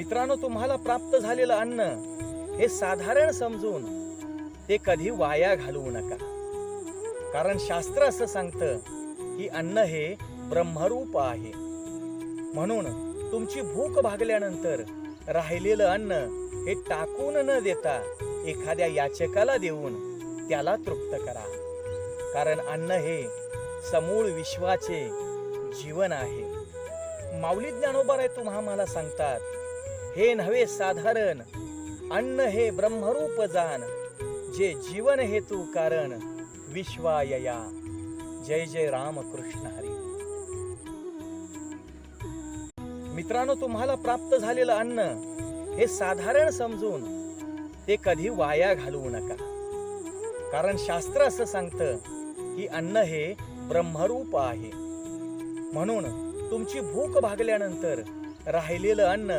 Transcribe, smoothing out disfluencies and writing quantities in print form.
मित्रांनो, तुम्हाला प्राप्त झालेलं अन्न हे साधारण समजून ते कधी वाया घालवू नका. कारण शास्त्र असं सांगतं की अन्न हे ब्रह्मरूप आहे. म्हणून तुमची भूक भागल्यानंतर राहिलेलं अन्न हे टाकून न देता एखाद्या याचकाला देऊन त्याला तृप्त करा. कारण अन्न हे समूळ विश्वाचे जीवन आहे. माऊली ज्ञानोबा तुम्हाला सांगतात, हे नव्हे साधारण अन्न हे ब्रह्मरूप जाण, जे जीवन हेतू कारण विश्वायया. जय जय राम कृष्ण हरी. मित्रांनो, तुम्हाला प्राप्त झालेलं अन्न हे साधारण समजून ते कधी वाया घालवू नका. कारण शास्त्र असं सांगतं की अन्न हे ब्रह्मरूप आहे. म्हणून तुमची भूक भागल्यानंतर राहिलेलं अन्न